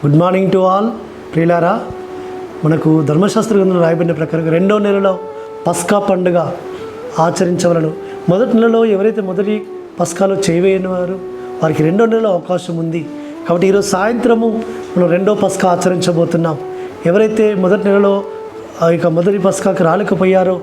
Good morning to all. ప్రియులారా, మనకు ధర్మశాస్త్ర గ్రంథంలో రాయబడిన ప్రకారం 2వ నెలలో పస్కా పండుగ ఆచరించవలను. మొదటి నెలలో ఎవరైతే మొదటి పస్కాలో చేయవేయని వారు వారికి 2వ నెలలో అవకాశం ఉంది. కాబట్టి ఈరోజు సాయంత్రము మనం 2వ పస్కా ఆచరించబోతున్నాం. ఎవరైతే మొదటి నెలలో ఇక మొదటి పస్కాకి రాలేకపోయారో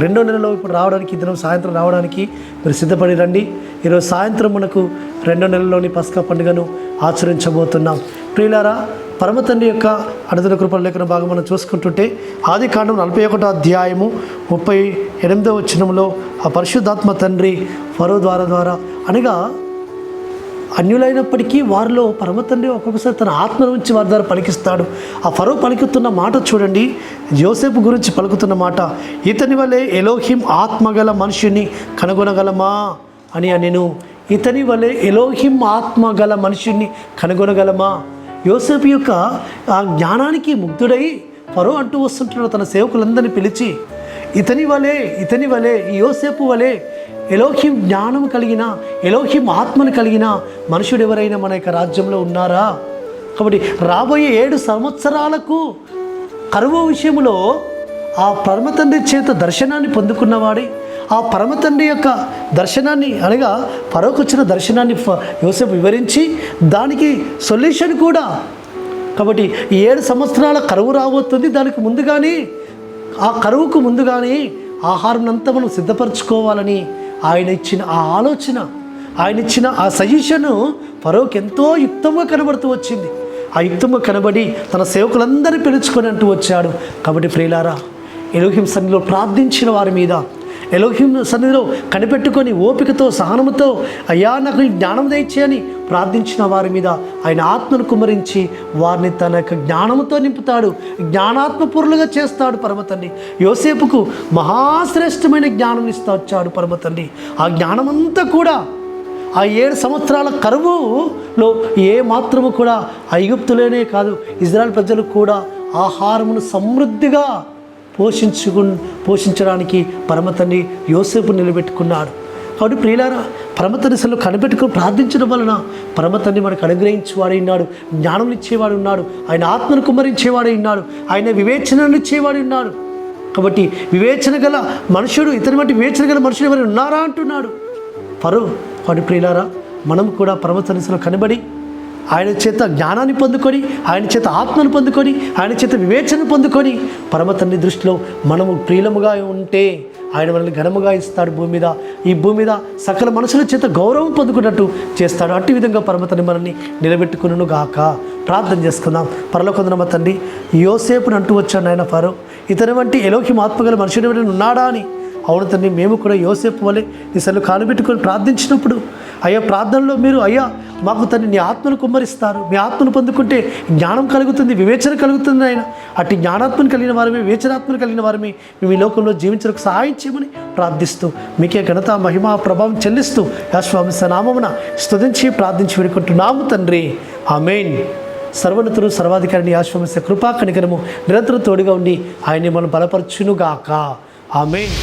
2వ నెలలో ఇప్పుడు రావడానికి, దినం సాయంత్రం రావడానికి మీరు సిద్ధపడి రండి. ఈరోజు సాయంత్రం మనకు 2వ నెలలోని పస్కా పండుగను ఆచరించబోతున్నాం. ప్రియులారా, పరమతండ్రి యొక్క అనుదిన కృపల లేఖన భాగం మనం చూసుకుంటుంటే ఆదికాండం 41వ అధ్యాయము 38వ వచనంలో ఆ పరిశుద్ధాత్మ తండ్రి ఫరో ద్వారా అనగా అన్యులైనప్పటికీ వారిలో పరమతండ్రి ఒక్కొక్కసారి తన ఆత్మ నుంచి వారి ద్వారా పలికిస్తాడు. ఆ ఫరో పలుకుతున్న మాట చూడండి, యోసేపు గురించి పలుకుతున్న మాట, ఇతని వలె ఎలోహిం ఆత్మగల మనుషుని కనుగొనగలమా అని నేను. ఇతని వలె ఎలోహిం ఆత్మగల మనుషుని కనుగొనగలమా? యోసేపు యొక్క ఆ జ్ఞానానికి ముగ్ధుడై ఫరో అంటూ వస్తుంటున్నాడు తన సేవకులందరినీ పిలిచి, ఇతని వలె యోసేపు వలె ఎలోహిం జ్ఞానం కలిగిన, ఎలోహిం ఆత్మను కలిగిన మనుషుడు ఎవరైనా మన యొక్క రాజ్యంలో ఉన్నారా? కాబట్టి రాబోయే 7 సంవత్సరాలకు కరువు విషయంలో ఆ పరమతండ్రి చేత దర్శనాన్ని పొందుకున్నవాడే, ఆ పరమతండ్రి యొక్క దర్శనాన్ని అనగా ఫరోకు వచ్చిన దర్శనాన్ని యోసేపు వివరించి దానికి సొల్యూషన్ కూడా. కాబట్టి ఈ 7 సంవత్సరాల కరువు రాబోతుంది. దానికి ముందుగానే, ఆ కరువుకు ముందుగానే ఆహారం అంతా మనం సిద్ధపరచుకోవాలని ఆయన ఇచ్చిన ఆ ఆలోచన, ఆయన ఇచ్చిన ఆ సజెషను ఫరోకి ఎంతో యుక్తంగా కనబడుతూ వచ్చింది. ఆ యుక్తంగా కనబడి తన సేవకులందరినీ పిలుచుకొని అంటూ వచ్చాడు. కాబట్టి ప్రియులారా, ఎలోహిం సన్నిధిలో ప్రార్థించిన వారి మీద, ఎలోహిం సన్నిధిలో కనిపెట్టుకొని ఓపికతో సహనముతో అయ్యా నాకు జ్ఞానం దయచేయని ప్రార్థించిన వారి మీద ఆయన ఆత్మను కుమ్మరించి వారిని తన యొక్క జ్ఞానంతో నింపుతాడు, జ్ఞానాత్మపూర్లుగా చేస్తాడు పరమతండ్రి. యోసేపుకు మహాశ్రేష్టమైన జ్ఞానం ఇస్తూ వచ్చాడు పరమతండ్రి. ఆ జ్ఞానమంతా కూడా ఆ 7 సంవత్సరాల కరువులో ఏ మాత్రము కూడా ఐగుప్తులోనే కాదు, ఇజ్రాయెల్ ప్రజలకు కూడా ఆహారమును సమృద్ధిగా పోషించడానికి పరమతండ్రి యోసేపు నిలబెట్టుకున్నాడు. కాబట్టి ప్రియులారా, పరమతండ్రిలో కనిపెట్టుకుని ప్రార్థించడం వలన పరమతండ్రి మనకు అనుగ్రహించేవాడై ఉన్నాడు, జ్ఞానం ఇచ్చేవాడు ఉన్నాడు, ఆయన ఆత్మను కుమ్మరించేవాడై ఉన్నాడు, ఆయన వివేచనను ఇచ్చేవాడు ఉన్నాడు. కాబట్టి వివేచన గల మనుషుడు, ఇతని వంటి వివేచన గల మనుషుడు ఎవరైనా ఉన్నారా అంటున్నాడు ఫరో. కాబట్టి ప్రియులారా, మనం కూడా పరమతండ్రిలో కనబడి ఆయన చేత జ్ఞానాన్ని పొందుకొని, ఆయన చేత ఆత్మను పొందుకొని, ఆయన చేత వివేచన పొందుకొని పరమతండ్రి దృష్టిలో మనము ప్రియులముగా ఉంటే ఆయన మనల్ని ఘనముగా ఇస్తాడు. ఈ భూమి మీద సకల మనుషుల చేత గౌరవం పొందుకున్నట్టు చేస్తాడు. అట్టి విధంగా పరమతండ్రి మనల్ని నిలబెట్టుకును గాక. ప్రార్థన చేసుకుందాం. పరలోకమున్న మా తండ్రి, యోసేపుని అంటూ వచ్చాడు ఆయన ఫరో, ఇతని వంటి ఎలోహిం ఆత్మగల మనుషుడు ఎవరైనా ఉన్నాడా అని. అవును తండ్రి, మేము కూడా యోసేపు వలె నీ సన్నిధిలో కాలుబెట్టుకొని ప్రార్థించినప్పుడు అయ్యా ప్రార్థనలో మీరు అయ్యా మాకు తండ్రి నీ ఆత్మను కుమ్మరిస్తారు. మీ ఆత్మను పొందుకుంటే జ్ఞానం కలుగుతుంది, వివేచన కలుగుతుంది. ఆయన అట్టి జ్ఞానాత్మను కలిగిన వారమే, వివేచనాత్మను కలిగిన వారమే మేము ఈ లోకంలో జీవించడానికి సహాయం చేయమని ప్రార్థిస్తూ మీకే ఘనత మహిమ ప్రభావం చెల్లిస్తూ యేసుక్రీస్తు నామమున స్తుతించి ప్రార్థించి వేడుకుంటున్నాము తండ్రి. ఆమేన్. సర్వోన్నతుడు సర్వాధికారిని యేసుక్రీస్తు కృపా కనికరము నిరంతరం తోడుగా ఉండి ఆయన్ని మనం బలపరచునుగాక. ఆమేన్.